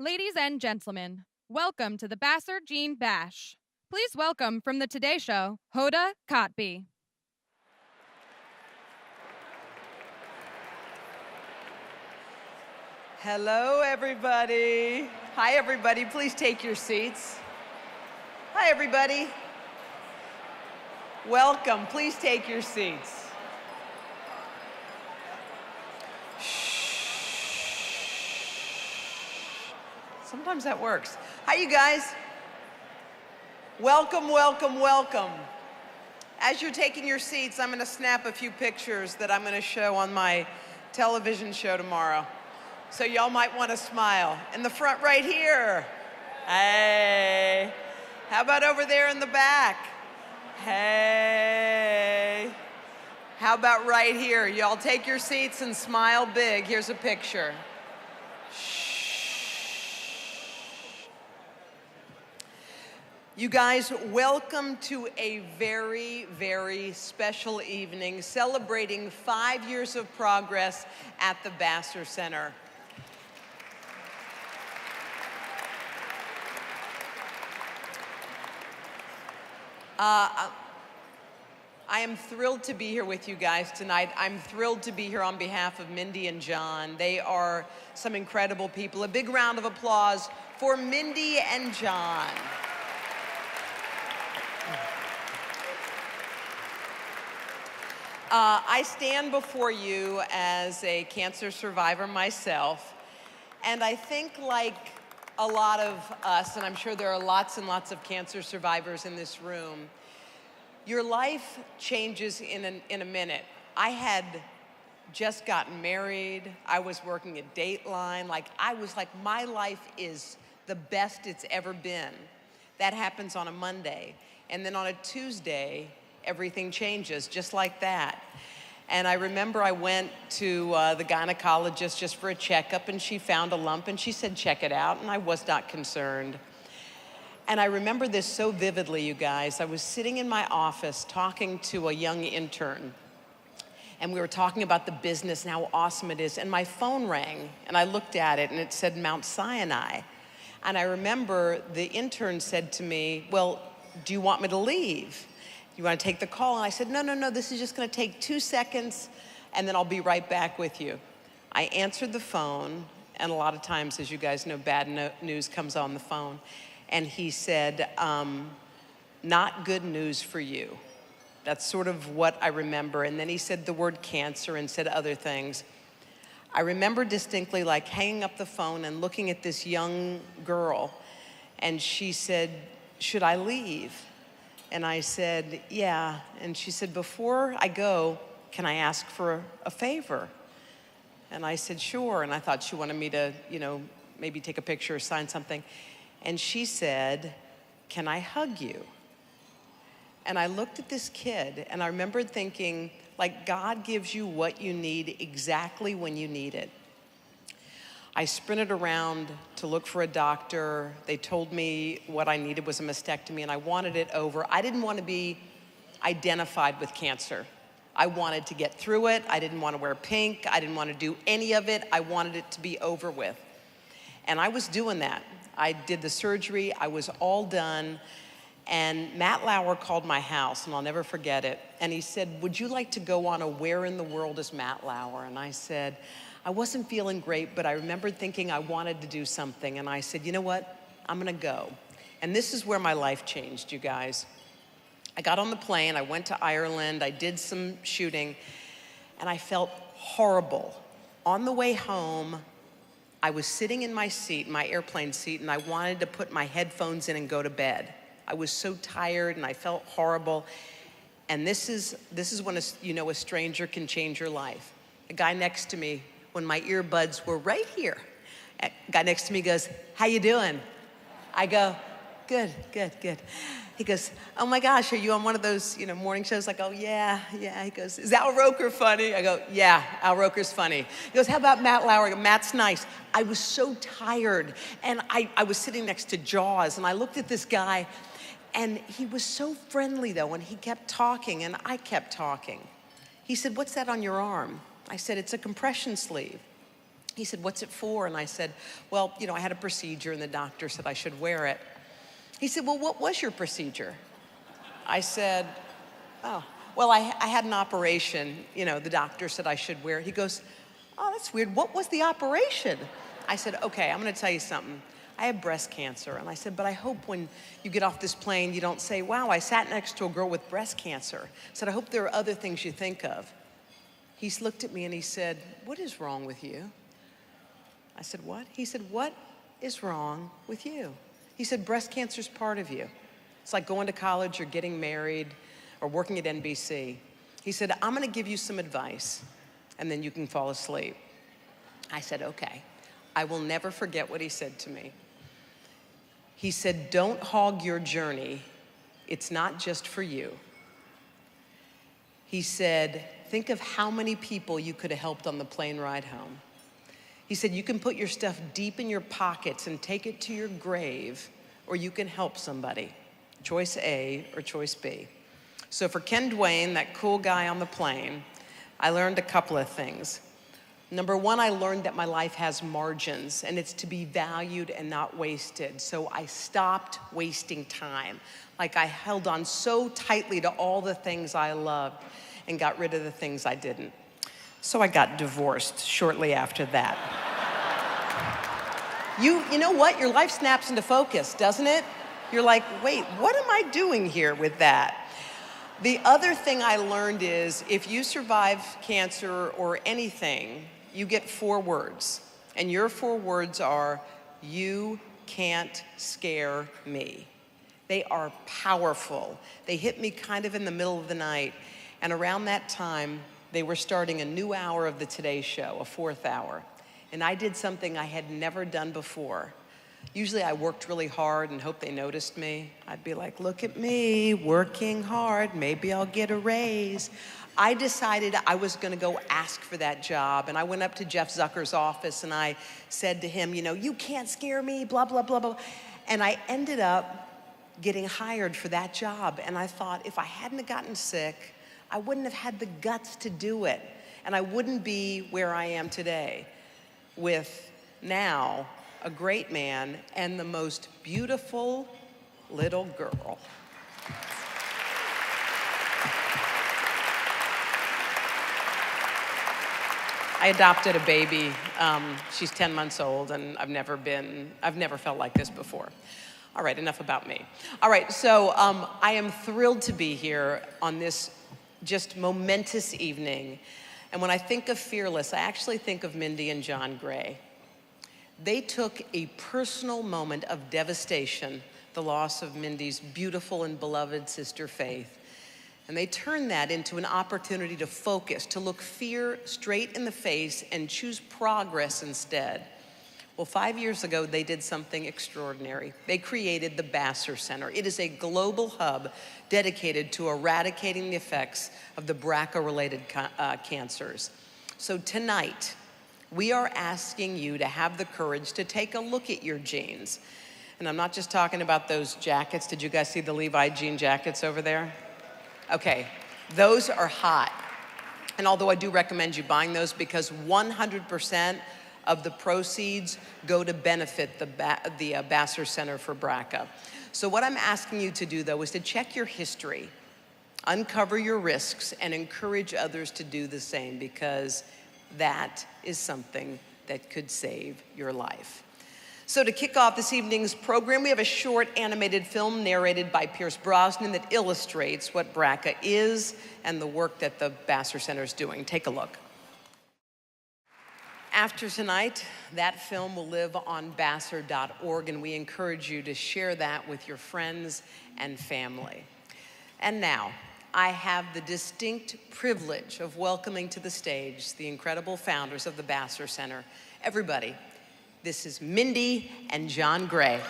Ladies and gentlemen, welcome to the Basser-branded Bash. Please welcome from the Today Show, Hoda Kotb. Hello, everybody. Hi, everybody. Please take your seats. Hi, everybody. Welcome. Please take your seats. Sometimes that works. Hi, you guys. Welcome, welcome, welcome. As you're taking your seats, I'm going to snap a few pictures that I'm going to show on my television show tomorrow. So y'all might want to smile. In the front right here. Hey. How about over there in the back? Hey. How about right here? Y'all take your seats and smile big. Here's a picture. You guys, welcome to a very, very special evening celebrating 5 years of progress at the Basser Center. I am thrilled to be here with you guys tonight. I'm thrilled to be here on behalf of Mindy and John. They are some incredible people. A big round of applause for Mindy and John. I stand before you as a cancer survivor myself, and I think like a lot of us, and I'm sure there are lots and lots of cancer survivors in this room, your life changes in a minute. I had just gotten married. I was working at Dateline. My life is the best it's ever been. That happens on a Monday. And then on a Tuesday, everything changes just like that. And I remember I went to the gynecologist just for a checkup, and she found a lump, and she said, check it out, and I was not concerned. And I remember this so vividly, you guys. I was sitting in my office talking to a young intern, and we were talking about the business and how awesome it is, and my phone rang, and I looked at it, and it said Mount Sinai. And I remember the intern said to me, well, do you want me to leave? You want to take the call? And I said, no, this is just going to take 2 seconds, and then I'll be right back with you. I answered the phone, and a lot of times, as you guys know, bad news comes on the phone. And he said, not good news for you. That's sort of what I remember. And then he said the word cancer and said other things. I remember distinctly like hanging up the phone and looking at this young girl, and she said, should I leave? And I said, yeah. And she said, before I go, can I ask for a favor? And I said, sure. And I thought she wanted me to, maybe take a picture or sign something. And she said, can I hug you? And I looked at this kid, and I remembered thinking, like, God gives you what you need exactly when you need it. I sprinted around to look for a doctor. They told me what I needed was a mastectomy, and I wanted it over. I didn't want to be identified with cancer. I wanted to get through it. I didn't want to wear pink. I didn't want to do any of it. I wanted it to be over with. And I was doing that. I did the surgery. I was all done. And Matt Lauer called my house, and I'll never forget it. And he said, would you like to go on a Where in the World is Matt Lauer? And I said, I wasn't feeling great, but I remembered thinking I wanted to do something. And I said, you know what? I'm going to go. And this is where my life changed, you guys. I got on the plane. I went to Ireland. I did some shooting. And I felt horrible. On the way home, I was sitting in my seat, my airplane seat, and I wanted to put my headphones in and go to bed. I was so tired, and I felt horrible. And this is when a stranger can change your life. A guy next to me, when my earbuds were right here, a guy next to me goes, how you doing? I go, good. He goes, oh my gosh, are you on one of those, morning shows? I go, yeah. He goes, is Al Roker funny? I go, yeah, Al Roker's funny. He goes, how about Matt Lauer? I go, Matt's nice. I was so tired, and I was sitting next to Jaws, and I looked at this guy, and he was so friendly, though, and he kept talking, and I kept talking. He said, what's that on your arm? I said, it's a compression sleeve. He said, "What's it for?" And I said, "Well, I had a procedure and the doctor said I should wear it." He said, "Well, what was your procedure?" I said, "Oh, well, I had an operation. The doctor said I should wear it." He goes, "Oh, that's weird. What was the operation?" I said, "Okay, I'm gonna tell you something. I have breast cancer." And I said, "But I hope when you get off this plane, you don't say, 'Wow, I sat next to a girl with breast cancer.' I said, 'I hope there are other things you think of.'" He looked at me and he said, "What is wrong with you?" I said, "What?" He said, "What is wrong with you?" He said, "Breast cancer's part of you. It's like going to college or getting married or working at NBC." He said, "I'm gonna give you some advice and then you can fall asleep." I said, "Okay." I will never forget what he said to me. He said, "Don't hog your journey. It's not just for you." He said, "Think of how many people you could have helped on the plane ride home." He said, "You can put your stuff deep in your pockets and take it to your grave, or you can help somebody. Choice A or choice B." So for Ken Duane, that cool guy on the plane, I learned a couple of things. Number one, I learned that my life has margins and it's to be valued and not wasted. So I stopped wasting time. Like I held on so tightly to all the things I loved and got rid of the things I didn't. So I got divorced shortly after that. You know what? Your life snaps into focus, doesn't it? You're like, wait, what am I doing here with that? The other thing I learned is if you survive cancer or anything, you get 4 words. And your 4 words are, "You can't scare me." They are powerful. They hit me kind of in the middle of the night. And around that time, they were starting a new hour of the Today Show, a 4th hour. And I did something I had never done before. Usually I worked really hard and hoped they noticed me. I'd be like, "Look at me, working hard, maybe I'll get a raise." I decided I was gonna go ask for that job. And I went up to Jeff Zucker's office and I said to him, "You can't scare me, blah, blah, blah, blah." And I ended up getting hired for that job. And I thought, if I hadn't have gotten sick, I wouldn't have had the guts to do it. And I wouldn't be where I am today with now a great man and the most beautiful little girl. I adopted a baby. She's 10 months old, and I've never felt like this before. All right, enough about me. All right, so I am thrilled to be here on this just momentous evening. And when I think of Fearless, I actually think of Mindy and John Gray. They took a personal moment of devastation, the loss of Mindy's beautiful and beloved sister Faith, and they turned that into an opportunity to focus, to look fear straight in the face and choose progress instead. Well, 5 years ago, they did something extraordinary. They created the Basser Center. It is a global hub dedicated to eradicating the effects of the BRCA-related cancers. So tonight, we are asking you to have the courage to take a look at your genes. And I'm not just talking about those jackets. Did you guys see the Levi jean jackets over there? Okay, those are hot. And although I do recommend you buying those because 100% of the proceeds go to benefit the Basser Center for BRCA. So what I'm asking you to do, though, is to check your history, uncover your risks, and encourage others to do the same, because that is something that could save your life. So to kick off this evening's program, we have a short animated film narrated by Pierce Brosnan that illustrates what BRCA is and the work that the Basser Center is doing. Take a look. After tonight, that film will live on Basser.org, and we encourage you to share that with your friends and family. And now, I have the distinct privilege of welcoming to the stage the incredible founders of the Basser Center. Everybody, this is Mindy and John Gray.